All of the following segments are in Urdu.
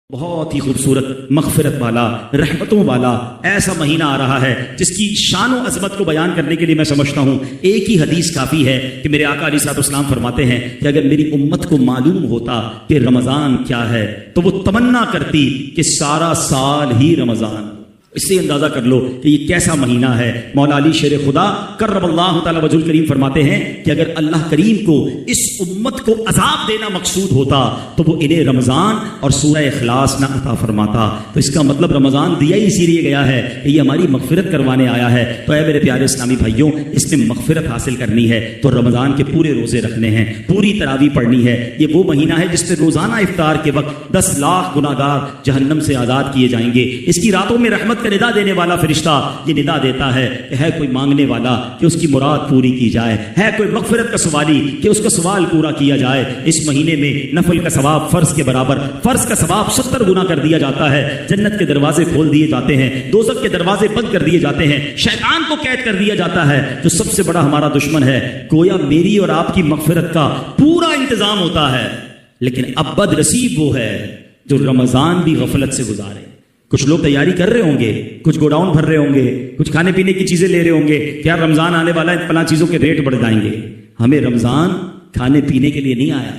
بہت ہی خوبصورت مغفرت والا رحمتوں والا ایسا مہینہ آ رہا ہے جس کی شان و عظمت کو بیان کرنے کے لیے میں سمجھتا ہوں ایک ہی حدیث کافی ہے کہ میرے آقا علیہ الصلوۃ والسلام فرماتے ہیں کہ اگر میری امت کو معلوم ہوتا کہ رمضان کیا ہے تو وہ تمنا کرتی کہ سارا سال ہی رمضان۔ اس سے اندازہ کر لو کہ یہ کیسا مہینہ ہے۔ مولا علی شیر خدا کرم اللہ تعالی وجہ الکریم فرماتے ہیں کہ اگر اللہ کریم کو اس امت کو عذاب دینا مقصود ہوتا تو وہ انہیں رمضان اور سورہ اخلاص نہ عطا فرماتا۔ تو اس کا مطلب رمضان دیا ہی اسی لیے گیا ہے کہ یہ ہماری مغفرت کروانے آیا ہے۔ تو اے میرے پیارے اسلامی بھائیوں، اس میں مغفرت حاصل کرنی ہے تو رمضان کے پورے روزے رکھنے ہیں، پوری تراویح پڑھنی ہے۔ یہ وہ مہینہ ہے جس میں روزانہ افطار کے وقت 10 لاکھ گناہگار جہنم سے آزاد کیے جائیں گے۔ اس کی راتوں میں رحمت ندا دینے والا فرشتہ یہ ندا دیتا ہے کہ ہے کوئی مانگنے والا کہ اس کی مراد پوری کی جائے، ہے کوئی مغفرت کا سوالی کہ اس کا سوال پورا کیا جائے۔ اس مہینے میں نفل کا ثواب فرض کے برابر، فرض کا ثواب 70 گنا کر دیا جاتا ہے۔ جنت کے دروازے کھول دیے جاتے ہیں، دوزخ کے دروازے بند کر دیے جاتے ہیں، شیطان کو قید کر دیا جاتا ہے جو سب سے بڑا ہمارا دشمن ہے۔ گویا میری اور آپ کی مغفرت کا پورا انتظام ہوتا ہے، لیکن اب بد نصیب وہ ہے جو رمضان بھی غفلت سے گزارے۔ کچھ لوگ تیاری کر رہے ہوں گے، کچھ گوڈاؤن بھر رہے ہوں گے، کچھ کھانے پینے کی چیزیں لے رہے ہوں گے کہ یار رمضان آنے والا ہے، فلاں چیزوں کے ریٹ بڑھ جائیں گے۔ ہمیں رمضان کھانے پینے کے لیے نہیں آیا۔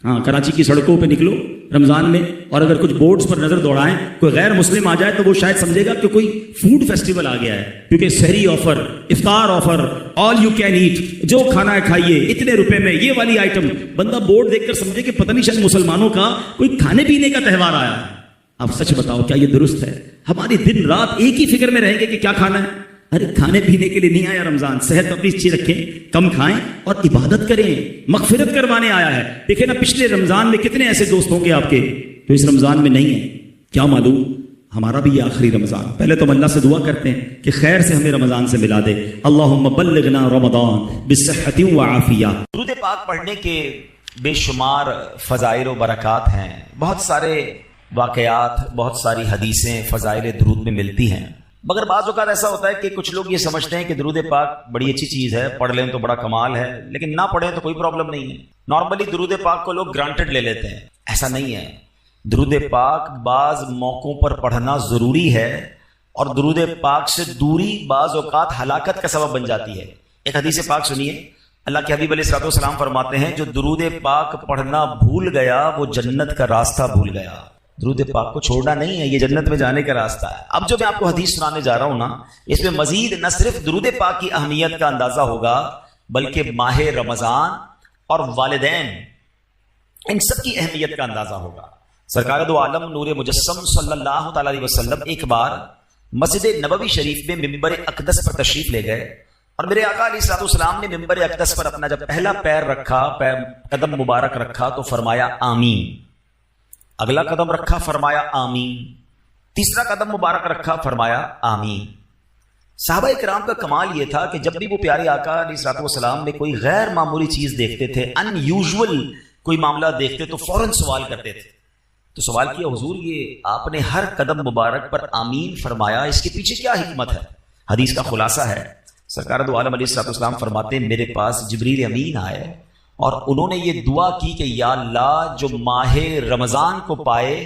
ہاں، کراچی کی سڑکوں پہ نکلو رمضان میں اور اگر کچھ بورڈز پر نظر دوڑائیں، کوئی غیر مسلم آ جائے تو وہ شاید سمجھے گا کہ کوئی فوڈ فیسٹیول آ گیا ہے، کیونکہ سحری آفر، افطار offer, all you can eat, جو کھانا ہے کھائیے اتنے روپے میں، یہ والی آئٹم۔ بندہ بورڈ دیکھ کر سمجھے کہ پتہ نہیں شاید مسلمانوں کا کوئی کھانے پینے کا تہوار آیا ہے۔ اب سچ بتاؤ کیا یہ درست ہے؟ ہماری دن رات ایک ہی فکر میں رہیں گے کہ کیا کھانا ہے؟ ارے کھانے پینے کے لیے نہیں آیا رمضان، صحت اپنی اچھی رکھیں، کم کھائیں اور عبادت کریں، مغفرت کروانے آیا ہے۔ دیکھیں نا پچھلے رمضان میں کتنے ایسے دوست ہوں گے آپ کے جو اس رمضان میں نہیں ہیں۔ کیا معلوم ہمارا بھی یہ آخری رمضان۔ پہلے تو ہم اللہ سے دعا کرتے ہیں کہ خیر سے ہمیں رمضان سے ملا دے۔ اللہم بلغنا رمضان بالصحۃ وعافیہ۔ درود پاک پڑھنے کے بے شمار فضائل و برکات ہیں، بہت سارے واقعات، بہت ساری حدیثیں فضائل درود میں ملتی ہیں، مگر بعض اوقات ایسا ہوتا ہے کہ کچھ لوگ یہ سمجھتے ہیں کہ درود پاک بڑی اچھی چیز ہے، پڑھ لیں تو بڑا کمال ہے، لیکن نہ پڑھیں تو کوئی پرابلم نہیں ہے۔ نارملی درود پاک کو لوگ گرانٹڈ لے لیتے ہیں، ایسا نہیں ہے۔ درود پاک بعض موقعوں پر پڑھنا ضروری ہے اور درود پاک سے دوری بعض اوقات ہلاکت کا سبب بن جاتی ہے۔ ایک حدیث پاک سنیے، اللہ کے حبیب علیہ الصلوۃ والسلام فرماتے ہیں جو درود پاک پڑھنا بھول گیا وہ جنت کا راستہ بھول گیا۔ درود پاک کو چھوڑنا نہیں ہے، یہ جنت میں جانے کا راستہ ہے۔ اب جو میں آپ کو حدیث سنانے جا رہا ہوں نا، اس میں مزید نہ صرف درود پاک کی اہمیت کا اندازہ ہوگا بلکہ ماہ رمضان اور والدین، ان سب کی اہمیت کا اندازہ ہوگا۔ سرکار دو عالم نور مجسم صلی اللہ تعالی علیہ وسلم ایک بار مسجد نبوی شریف میں ممبر اقدس پر تشریف لے گئے اور میرے آقا علیہ الصلوۃ والسلام نے ممبر اقدس پر اپنا جب پہلا پیر رکھا، قدم مبارک رکھا تو فرمایا آمین۔ اگلا قدم رکھا فرمایا آمین، تیسرا قدم مبارک رکھا فرمایا آمین۔ صحابہ کرام کا کمال یہ تھا کہ جب بھی وہ پیارے آقا علیہ الصلوۃ والسلام میں کوئی غیر معمولی چیز دیکھتے تھے، ان یوزول کوئی معاملہ دیکھتے تو فوراً سوال کرتے تھے۔ تو سوال کیا حضور یہ آپ نے ہر قدم مبارک پر آمین فرمایا، اس کے پیچھے کیا حکمت ہے؟ حدیث کا خلاصہ ہے، سرکار دو عالم علیہ الصلوۃ والسلام فرماتے ہیں میرے پاس جبریل امین آئے اور انہوں نے یہ دعا کی کہ یا اللہ جو ماہ رمضان کو پائے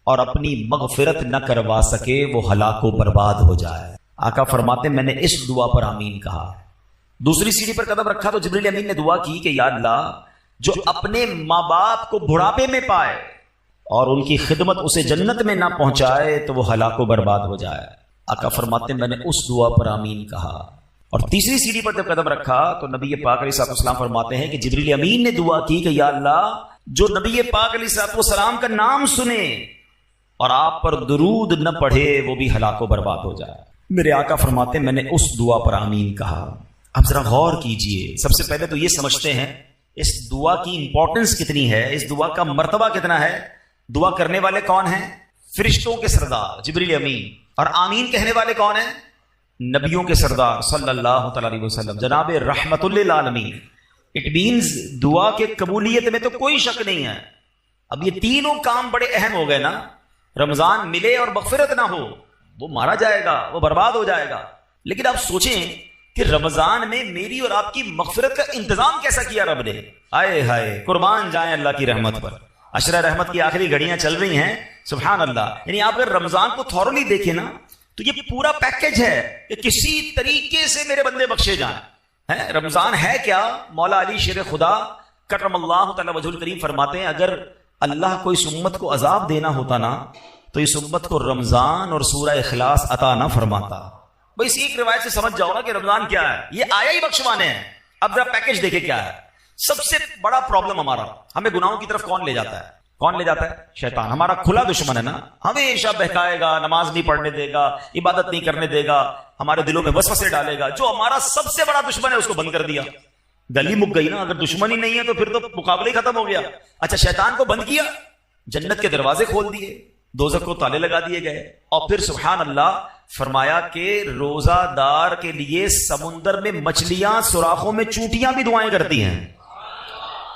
اور اپنی مغفرت نہ کروا سکے وہ ہلاک و برباد ہو جائے۔ آقا فرماتے میں نے اس دعا پر آمین کہا۔ دوسری سیڑھی پر قدم رکھا تو جبریل امین نے دعا کی کہ یا اللہ جو اپنے ماں باپ کو بڑھاپے میں پائے اور ان کی خدمت اسے جنت میں نہ پہنچائے تو وہ ہلاک و برباد ہو جائے۔ آقا فرماتے میں نے اس دعا پر آمین کہا۔ اور تیسری سیڑھی پر جب قدم رکھا تو نبی پاک علیہ الصلوۃ والسلام فرماتے ہیں کہ جبریل امین نے دعا کی کہ یا اللہ جو نبی پاک علیہ الصلوۃ والسلام کا نام سنے اور آپ پر درود نہ پڑھے وہ بھی ہلاک و برباد ہو جائے۔ میرے آقا فرماتے ہیں میں نے اس دعا پر آمین کہا۔ اب ذرا غور کیجئے، سب سے پہلے تو یہ سمجھتے ہیں اس دعا کی امپورٹنس کتنی ہے، اس دعا کا مرتبہ کتنا ہے۔ دعا کرنے والے کون ہیں؟ فرشتوں کے سردار جبریل امین، اور آمین کہنے والے کون ہیں؟ نبیوں کے سردار صلی اللہ تعالی علیہ وسلم، جناب رحمت للعالمین۔ اٹ مینز دعا کے قبولیت میں تو کوئی شک نہیں ہے۔ اب یہ تینوں کام بڑے اہم ہو گئے نا، رمضان ملے اور مغفرت نہ ہو وہ مارا جائے گا، وہ برباد ہو جائے گا۔ لیکن آپ سوچیں کہ رمضان میں میری اور آپ کی مغفرت کا انتظام کیسا کیا رب نے۔ آئے ہائے، قربان جائیں اللہ کی رحمت پر۔ عشرہ رحمت کی آخری گھڑیاں چل رہی ہیں، سبحان اللہ. یعنی آپ اگر رمضان کو تھورلی دیکھیں نا تو یہ پورا پیکج ہے کہ کسی طریقے سے میرے بندے بخشے جائیں. رمضان ہے کیا؟ مولا علی شیر خدا کرم اللہ تعالی وجہ الکریم فرماتے ہیں اگر اللہ کو اس امت کو عذاب دینا ہوتا نا تو اس امت کو رمضان اور سورہ اخلاص عطا نہ فرماتا. بھائی اسی ایک روایت سے سمجھ جاؤ نا کہ رمضان کیا ہے، یہ آیا ہی بخشوانے ہیں. اب ذرا پیکج دیکھے کیا ہے. سب سے بڑا پرابلم ہمارا، ہمیں گناہوں کی طرف کون لے جاتا ہے؟ کون لے جاتا ہے؟ شیطان. ہمارا کھلا دشمن ہے نا، ہمیشہ بہکائے گا، نماز نہیں پڑھنے دے گا، عبادت نہیں کرنے دے گا، ہمارے دلوں میں وسوسے ڈالے گا. جو ہمارا سب سے بڑا دشمن ہے اس کو بند کر دیا، گلی مک گئی نا. اگر دشمن ہی نہیں ہے تو پھر تو مقابلہ ہی ختم ہو گیا. اچھا شیطان کو بند کیا، جنت کے دروازے کھول دیے، دوزخ کو تالے لگا دیے گئے. اور پھر سبحان اللہ فرمایا کہ روزہ دار کے لیے سمندر میں مچھلیاں سوراخوں میں چونٹیاں بھی دعائیں کرتی ہیں.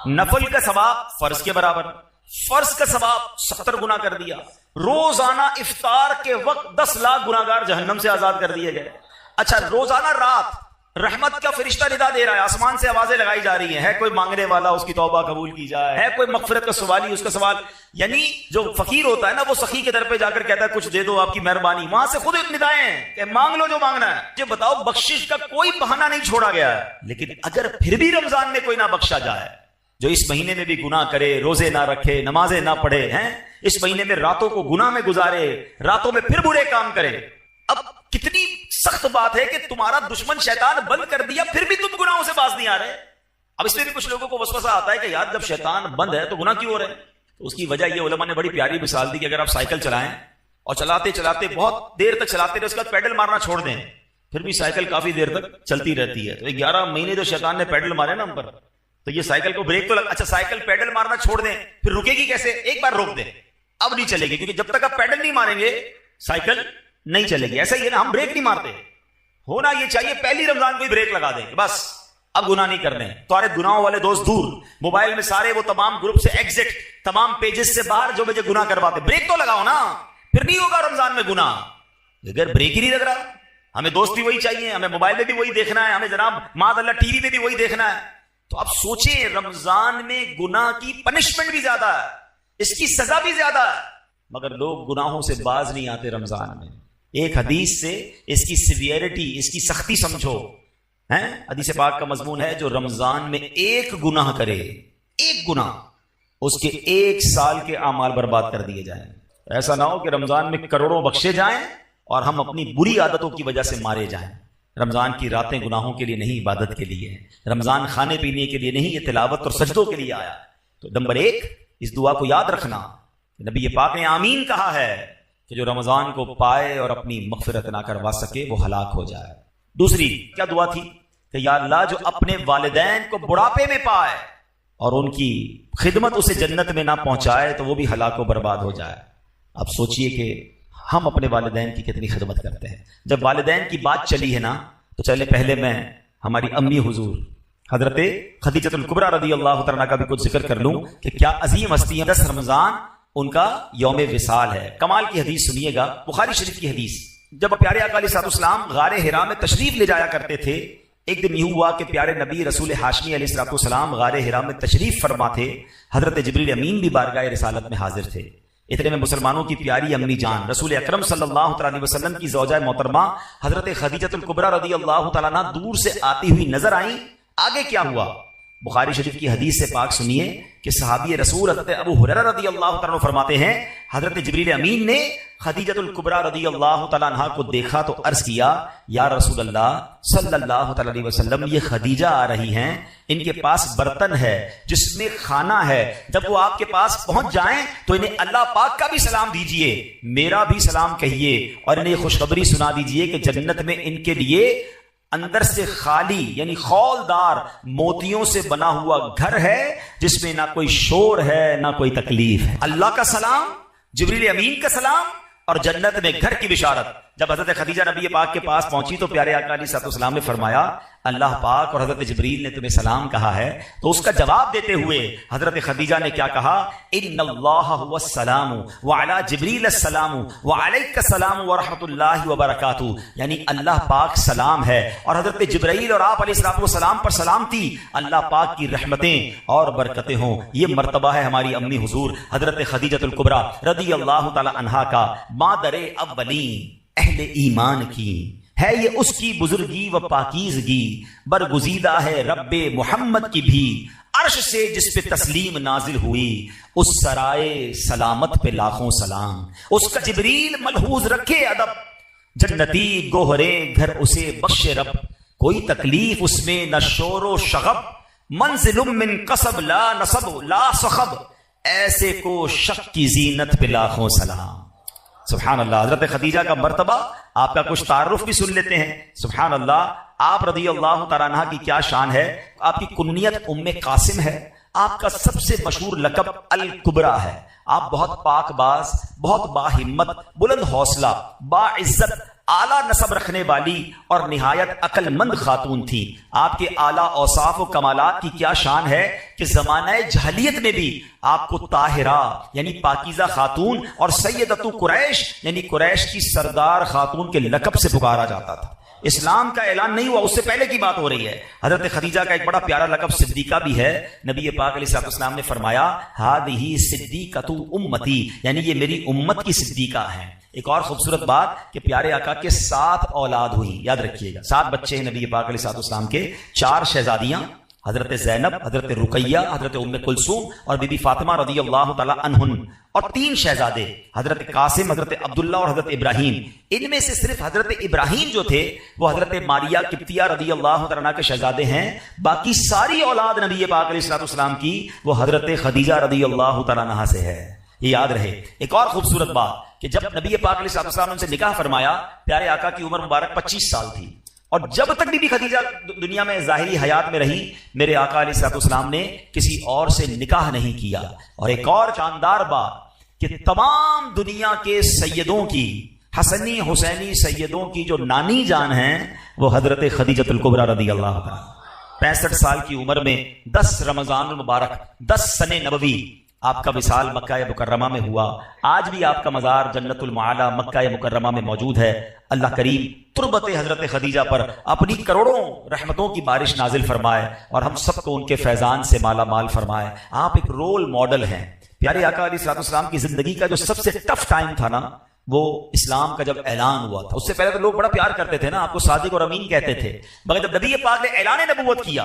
نفل کا ثواب فرض کے برابر، فرض کا ثواب 70 گنا کر دیا. روزانہ افطار کے وقت 10 لاکھ گناہگار جہنم سے آزاد کر دیے گئے. اچھا روزانہ رات رحمت کا فرشتہ ندا دے رہا ہے، آسمان سے آوازیں لگائی جا رہی ہیں، ہے کوئی مانگنے والا اس کی توبہ قبول کی جائے، ہے کوئی مغفرت کا سوالی اس کا سوال. یعنی جو فقیر ہوتا ہے نا وہ سخی کے در پہ جا کر کہتا ہے کچھ دے دو آپ کی مہربانی، وہاں سے خود ندائیں ہیں کہ مانگ لو جو مانگنا ہے. یہ بتاؤ بخشش کا کوئی بہانہ نہیں چھوڑا گیا ہے. لیکن اگر پھر بھی رمضان میں کوئی نہ بخشا جائے، جو اس مہینے میں بھی گناہ کرے، روزے نہ رکھے، نمازیں نہ پڑھے، ہیں اس مہینے میں راتوں کو گناہ میں گزارے، راتوں میں پھر برے کام کرے. اب کتنی سخت بات ہے کہ تمہارا دشمن شیطان بند کر دیا پھر بھی تم گناہوں سے باز نہیں آ رہے. اب اس میں بھی کچھ لوگوں کو وسوسہ آتا ہے کہ یار جب شیطان بند ہے تو گناہ کیوں ہو رہے ہیں؟ تو اس کی وجہ یہ علماء نے بڑی پیاری مثال دی کہ اگر آپ سائیکل چلائیں اور چلاتے چلاتے بہت دیر تک چلاتے رہے، اس کے بعد پیڈل مارنا چھوڑ دیں، پھر بھی سائیکل کافی دیر تک چلتی رہتی ہے. تو 11 مہینے جو شیطان نے پیڈل مارے نا ہم پر، تو یہ سائیکل کو بریک تو اچھا سائیکل پیڈل مارنا چھوڑ دیں پھر رکے گی کیسے؟ ایک بار روک دیں، اب نہیں چلے گی، کیونکہ جب تک آپ پیڈل نہیں ماریں گے سائیکل نہیں چلے گی. ایسا ہی ہے نا، ہم بریک نہیں مارتے. ہونا یہ چاہیے پہلی رمضان کو ہی بریک لگا دیں کہ بس اب گناہ نہیں کرنے. تمہارے گناہوں والے دوست دور، موبائل میں سارے وہ تمام گروپ سے ایگزٹ، تمام پیجز سے باہر جو مجھے گناہ کرواتے. بریک تو لگاؤ نا، پھر نہیں ہوگا رمضان میں گناہ. اگر بریک ہی نہیں لگ رہا، ہمیں دوست بھی وہی چاہیے، ہمیں موبائل میں بھی وہی دیکھنا ہے، ہمیں جناب معاذ اللہ ٹی وی میں بھی وہی دیکھنا ہے. تو اب سوچیں رمضان میں گناہ کی پنشمنٹ بھی زیادہ ہے، اس کی سزا بھی زیادہ ہے، مگر لوگ گناہوں سے باز نہیں آتے رمضان میں. ایک حدیث سے اس کی سیویرٹی، اس کی سختی سمجھو. حدیث پاک کا مضمون ہے جو رمضان میں ایک گناہ کرے، ایک گناہ، اس کے 1 سال کے اعمال برباد کر دیے جائیں. ایسا نہ ہو کہ رمضان میں کروڑوں بخشے جائیں اور ہم اپنی بری عادتوں کی وجہ سے مارے جائیں. رمضان کی راتیں گناہوں کے لیے نہیں، عبادت کے لیے. رمضان کھانے پینے کے لیے نہیں، یہ تلاوت اور سجدوں کے لیے آیا. تو نمبر 1 اس دعا کو یاد رکھنا، نبی پاک نے آمین کہا ہے کہ جو رمضان کو پائے اور اپنی مغفرت نہ کروا سکے وہ ہلاک ہو جائے. دوسری کیا دعا تھی کہ یا اللہ جو اپنے والدین کو بڑھاپے میں پائے اور ان کی خدمت اسے جنت میں نہ پہنچائے تو وہ بھی ہلاک و برباد ہو جائے. اب سوچئے کہ ہم اپنے والدین کی کتنی خدمت کرتے ہیں. جب والدین کی بات چلی ہے نا تو چلے پہلے میں ہماری امی حضور حضرت خدیجۃ الکبریٰ رضی اللہ تعالیٰ کا بھی کچھ ذکر کر لوں کہ کیا عظیم ہستی ہے. 10 رمضان ان کا یوم وصال ہے. کمال کی حدیث سنیے گا، بخاری شریف کی حدیث. جب پیارے آقا علیہ السلام غار حرا میں تشریف لے جایا کرتے تھے، ایک دن یہ ہوا کہ پیارے نبی رسول ہاشمی علیہ السلام غار حرا میں تشریف فرما تھے. حضرت جبریل امین بھی بارگاہ رسالت میں حاضر تھے. اتنے میں مسلمانوں کی پیاری امی جان رسول اکرم صلی اللہ علیہ وسلم کی زوجہ محترمہ حضرت خدیجۃ الکبریٰ رضی اللہ تعالیٰ عنہا دور سے آتی ہوئی نظر آئیں. آگے کیا ہوا؟ بخاری شریف کی حدیث سے پاک سنیے کہ صحابی رسول حضرت ابو ہریرہ رضی اللہ تعالیٰ عنہ فرماتے ہیں حضرت جبریل امین نے خدیجۃ الکبریٰ رضی اللہ تعالیٰ عنہا کو دیکھا تو عرض کیا یا رسول اللہ صلی اللہ تعالیٰ علیہ وسلم، یہ خدیجہ آ رہی ہیں، ان کے پاس برتن ہے جس میں کھانا ہے، جب وہ آپ کے پاس پہنچ جائیں تو انہیں اللہ پاک کا بھی سلام دیجئے، میرا بھی سلام کہیے، اور انہیں خوشخبری سنا دیجئے کہ جنت میں ان کے لیے اندر سے خالی یعنی خولدار موتیوں سے بنا ہوا گھر ہے جس میں نہ کوئی شور ہے نہ کوئی تکلیف ہے. اللہ کا سلام، جبریل امین کا سلام اور جنت میں گھر کی بشارت. جب حضرت خدیجہ نبی پاک کے پاس پہنچی تو پیارے آقا علیہ الصلوۃ والسلام نے فرمایا اللہ پاک اور حضرت جبریل نے تمہیں سلام کہا ہے. تو اس کا جواب دیتے ہوئے حضرت خدیجہ نے کیا کہا؟ ان اللہ هو السلام وعلی جبریل السلام وعلیک السلام ورحمۃ اللہ وبرکاتہ. یعنی اللہ پاک سلام ہے اور حضرت جبرائیل اور آپ علیہ الصلوۃ والسلام پر سلامتی. اللہ پاک کی رحمتیں اور برکتیں ہوں. یہ مرتبہ ہے ہماری امی حضور حضرت خدیجہ الکبریٰ رضی اللہ تعالی عنہا کا. مادر اولین اہل ایمان کی ہے یہ اس کی بزرگی و پاکیزگی. برگزیدہ ہے رب محمد کی بھی عرش سے جس پہ تسلیم نازل ہوئی. اس سرائے سلامت پہ لاکھوں سلام. اس کا جبریل ملحوظ رکھے ادب. جنتی گوہرے گھر اسے بخش رب. کوئی تکلیف اس میں نہ شور و شغب. منزل من قصب لا نصب لا صخب. ایسے کو شک کی زینت پہ لاکھوں سلام. سبحان اللہ. حضرت خدیجہ کا مرتبہ آپ کا کچھ تعارف بھی سن لیتے ہیں. سبحان اللہ. آپ رضی اللہ تعالیٰ عنہ کی کیا شان ہے. آپ کی کنیت ام قاسم ہے. آپ کا سب سے مشہور لقب الکبریٰ ہے. آپ بہت پاک باز، بہت باہمت، بلند حوصلہ، باعزت، اعلیٰ نسب رکھنے والی اور نہایت عقل مند خاتون تھی. آپ کے اعلیٰ اوصاف و کمالات کی کیا شان ہے کہ زمانہ جاہلیت میں بھی آپ کو طاہرہ یعنی پاکیزہ خاتون اور سیدۃ قریش یعنی قریش کی سردار خاتون کے لقب سے پکارا جاتا تھا. اسلام کا اعلان نہیں ہوا، اس سے پہلے کی بات ہو رہی ہے. حضرت خدیجہ کا ایک بڑا پیارا لقب صدیقہ بھی ہے. نبی پاک علیہ السلام نے فرمایا ہذہ صدیقۃ امتی، یعنی یہ میری امت کی صدیقہ ہیں. ایک اور خوبصورت بات کہ پیارے آقا کے 7 اولاد ہوئی. یاد رکھیے گا 7 بچے ہیں نبی پاک علیہ السلام کے. 4 شہزادیاں حضرت زینب، حضرت رقیہ، حضرت ام کلثوم اور بی بی فاطمہ رضی اللہ تعالی عنہن، اور 3 شہزادے حضرت قاسم، حضرت عبداللہ اور حضرت ابراہیم. ان میں سے صرف حضرت ابراہیم جو تھے وہ حضرت ماریہ قبطیہ رضی اللہ تعالیٰ عنہ کے شہزادے ہیں. باقی ساری اولاد نبی پاک علیہ السلام کی وہ حضرت خدیجہ رضی اللہ تعالیٰ عنہ سے ہے. یہ یاد رہے. ایک اور خوبصورت بات کہ جب نبی پاک علیہ السلام نے ان سے نکاح فرمایا پیارے آقا کی عمر مبارک 25 سال تھی اور جب تک بی بی خدیجہ دنیا میں ظاہری حیات میں رہی میرے آقا علیہ السلام نے کسی اور سے نکاح نہیں کیا. اور ایک اور شاندار بات کہ تمام دنیا کے سیدوں کی حسنی حسینی سیدوں کی جو نانی جان ہیں وہ حضرت خدیجہ الکبریٰ رضی اللہ عنہا. 65 سال کی عمر میں 10 رمضان المبارک 10 سنہ نبوی آپ کا وصال مکہ مکرمہ میں ہوا. آج بھی آپ کا مزار جنت المعالی مکہ مکرمہ میں موجود ہے. اللہ کریم تربت حضرت خدیجہ پر اپنی کروڑوں رحمتوں کی بارش نازل فرمائے اور ہم سب کو ان کے فیضان سے مالا مال فرمائے. آپ ایک رول ماڈل ہیں. پیارے آقا علیہ السلام کی زندگی کا جو سب سے ٹف ٹائم تھا نا وہ اسلام کا جب اعلان ہوا تھا. اس سے پہلے تو لوگ بڑا پیار کرتے تھے نا، آپ کو صادق اور امین کہتے تھے. مگر جب نبی پاک نے اعلان نبوت کیا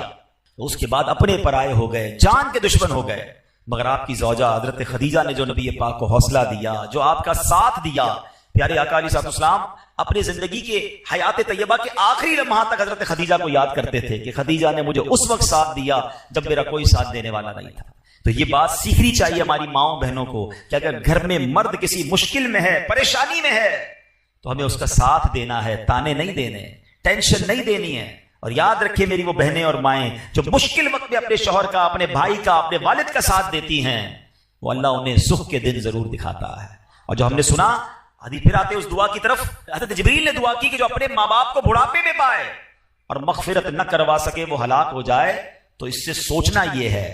تو اس کے بعد اپنے پرائے ہو گئے، جان کے دشمن ہو گئے. مگر آپ کی زوجہ حضرت خدیجہ نے جو نبی پاک کو حوصلہ دیا، جو آپ کا ساتھ دیا. پیارے آقا علیہ السلام اپنے زندگی کے حیات طیبہ کے آخری لمحات تک حضرت خدیجہ کو یاد کرتے تھے کہ خدیجہ نے مجھے اس وقت ساتھ دیا جب میرا کوئی ساتھ دینے والا نہیں تھا. تو یہ بات سیکھنی چاہیے ہماری ماؤں بہنوں کو کہ اگر گھر میں مرد کسی مشکل میں ہے، پریشانی میں ہے، تو ہمیں اس کا ساتھ دینا ہے، تانے نہیں دینے، ٹینشن نہیں دینی ہے. اور یاد رکھیے میری وہ بہنیں اور مائیں جو مشکل وقت میں اپنے شوہر کا، اپنے بھائی کا، اپنے والد کا ساتھ دیتی ہیں، وہ اللہ انہیں سکھ کے دن ضرور دکھاتا ہے. اور جو ہم نے سنا حدیث پھر آتے اس دعا کی طرف، حضرت جبریل نے دعا کی کہ جو اپنے ماں باپ کو بڑھاپے میں پائے اور مغفرت نہ کروا سکے وہ ہلاک ہو جائے. تو اس سے سوچنا یہ ہے،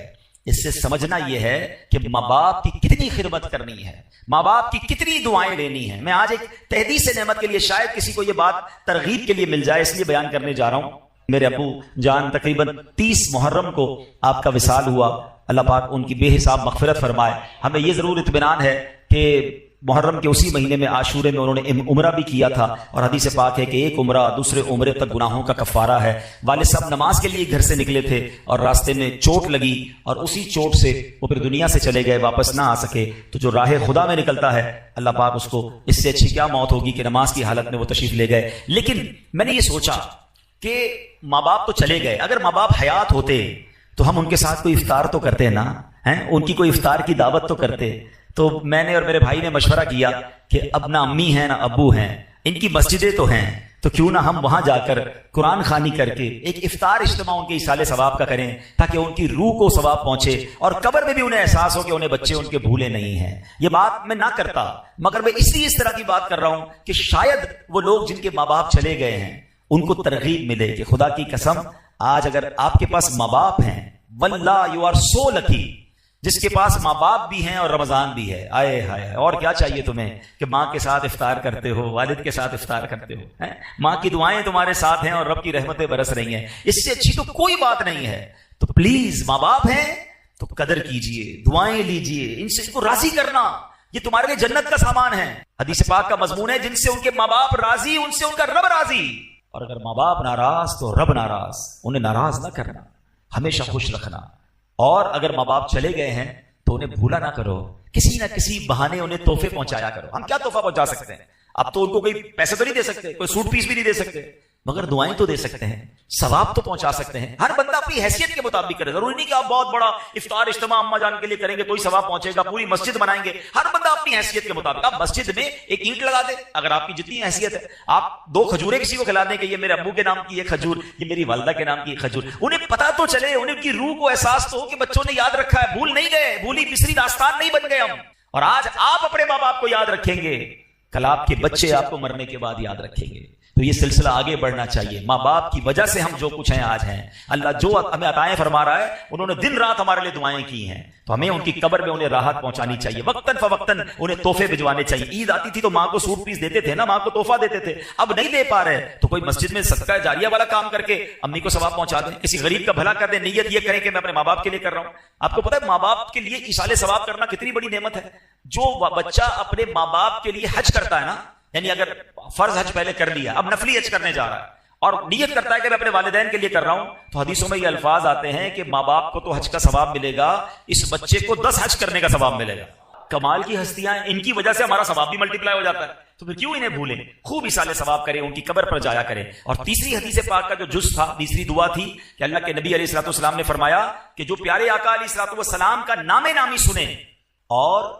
اس سے سمجھنا یہ ہے کہ ماں باپ کی کتنی خدمت کرنی ہے، ماں باپ کی کتنی دعائیں لینی ہیں. میں آج ایک تحدیث نعمت کے لیے شاید کسی کو یہ بات ترغیب کے لیے مل جائے اس لیے بیان کرنے جا رہا ہوں. میرے ابو جان تقریباً 30 محرم کو آپ کا وصال ہوا. اللہ پاک ان کی بے حساب مغفرت فرمائے. ہمیں یہ ضرور اطمینان ہے کہ محرم کے اسی مہینے میں عاشورے میں انہوں نے عمرہ بھی کیا تھا اور حدیث پاک ہے کہ ایک عمرہ دوسرے عمرے تک گناہوں کا کفارہ ہے. والد صاحب نماز کے لیے گھر سے نکلے تھے اور راستے میں چوٹ لگی اور اسی چوٹ سے وہ پھر دنیا سے چلے گئے، واپس نہ آ سکے. تو جو راہ خدا میں نکلتا ہے اللہ پاک اس کو اس سے اچھی کیا موت ہوگی کہ نماز کی حالت میں وہ تشریف لے گئے. لیکن میں نے یہ سوچا کہ ماں باپ تو چلے گئے، اگر ماں باپ حیات ہوتے تو ہم ان کے ساتھ کوئی افطار تو کرتے نا، ان کی کوئی افطار کی دعوت تو کرتے. تو میں نے اور میرے بھائی نے مشورہ کیا کہ اب نہ امی ہیں نہ ابو ہیں، ان کی مسجدیں تو ہیں، تو کیوں نہ ہم وہاں جا کر قرآن خوانی کر کے ایک افطار اجتماع ان کے ایصال ثواب کا کریں، تاکہ ان کی روح کو ثواب پہنچے اور قبر میں بھی انہیں احساس ہو کہ انہیں بچے ان کے بھولے نہیں ہیں۔ یہ بات میں نہ کرتا، مگر میں اس لیے اس طرح کی بات کر رہا ہوں کہ شاید وہ لوگ جن کے ماں باپ چلے گئے ہیں ان کو ترغیب ملے کہ خدا کی قسم آج اگر آپ کے پاس ماں باپ ہیں، واللہ یو آر سو لکی، جس کے پاس ماں باپ بھی ہیں اور رمضان بھی ہے، آئے ہائے، اور کیا چاہیے تمہیں کہ ماں کے ساتھ افطار کرتے ہو، والد کے ساتھ افطار کرتے ہو، ماں کی دعائیں تمہارے ساتھ ہیں اور رب کی رحمتیں برس رہی ہیں، اس سے اچھی تو کوئی بات نہیں ہے۔ تو پلیز ماں باپ ہیں تو قدر کیجئے، دعائیں لیجئے، ان سے ان کو راضی کرنا، یہ تمہارے لیے جنت کا سامان ہے۔ حدیث پاک کا مضمون ہے جن سے ان کے ماں باپ راضی ان سے ان کا رب راضی، اور اگر ماں باپ ناراض تو رب ناراض، انہیں ناراض نہ کرنا، ہمیشہ خوش رکھنا۔ اور اگر ماں باپ چلے گئے ہیں تو انہیں بھولا نہ کرو، کسی نہ کسی بہانے انہیں تحفے پہنچایا کرو۔ ہم کیا تحفہ پہنچا سکتے ہیں؟ اب تو ان کو کوئی پیسے تو نہیں دے سکتے، کوئی سوٹ پیس بھی نہیں دے سکتے، مگر دعائیں تو دے سکتے ہیں، ثواب تو پہنچا سکتے ہیں۔ ہر بندہ اپنی حیثیت کے مطابق کرے، ضروری نہیں کہ آپ بہت بڑا افطار اجتماع اماں جان کے لیے کریں گے تو ہی ثواب پہنچے گا، پوری مسجد بنائیں گے۔ ہر بندہ اپنی حیثیت کے مطابق، آپ مسجد میں ایک اینٹ لگا دیں، اگر آپ کی جتنی حیثیت ہے، آپ 2 کھجوریں کسی کو کھلا دیں کہ یہ میرے ابو کے نام کی یہ کھجور، یہ میری والدہ کے نام کی یہ کھجور، انہیں پتا تو چلے، انہیں کی روح کو احساس تو ہو کہ بچوں نے یاد رکھا ہے، بھول نہیں گئے، بھولی بسری داستان نہیں بن گئے ہم۔ اور آج آپ اپنے ماں باپ کو یاد رکھیں گے، کل آپ کے بچے آپ کو مرنے کے بعد یاد رکھیں گے۔ تو یہ سلسلہ آگے بڑھنا چاہیے۔ ماں باپ کی وجہ سے ہم جو کچھ ہیں آج ہیں، اللہ جو ہمیں عطائیں فرما رہا ہے، انہوں نے دن رات ہمارے لیے دعائیں کی ہیں، تو ہمیں ان کی قبر میں انہیں راحت پہنچانی چاہیے، وقتاً فوقتاً انہیں تحفے بھجوانے چاہیے۔ عید آتی تھی تو ماں کو سوٹ پیس دیتے تھے نا، ماں کو تحفہ دیتے تھے، اب نہیں دے پا رہے تو کوئی مسجد میں صدقہ جاریہ والا کام کر کے امی کو ثواب پہنچا دیں، کسی غریب کا بھلا کر دیں، نیت یہ کریں کہ میں اپنے ماں باپ کے لیے کر رہا ہوں۔ آپ کو پتہ ہے ماں باپ کے لیے ایصال ثواب کرنا کتنی بڑی نعمت ہے؟ جو بچہ اپنے ماں باپ کے لیے حج کرتا ہے نا، یعنی اگر فرض حج پہلے کر لیا، اب نفلی حج کرنے جا رہا ہے اور نیت کرتا ہے کہ میں اپنے والدین کے لیے کر رہا ہوں، تو حدیثوں میں یہ الفاظ آتے ہیں کہ ماں باپ کو تو حج کا ثواب ملے گا، اس بچے کو 10 حج کرنے کا ثواب ملے گا۔ کمال کی ہستیاں ہیں، ان کی وجہ سے ہمارا ثواب بھی ملٹیپلائی ہو جاتا ہے، تو پھر کیوں انہیں بھولیں؟ خوب ایصال ثواب کریں، ان کی قبر پر جایا کریں۔ اور تیسری حدیث پاک کا جو جز تھا، تیسری دعا تھی کہ اللہ کے نبی علیہ الصلوۃ والسلام نے فرمایا کہ جو پیارے آقا علیہ الصلوۃ والسلام کا نام نامی سنیں اور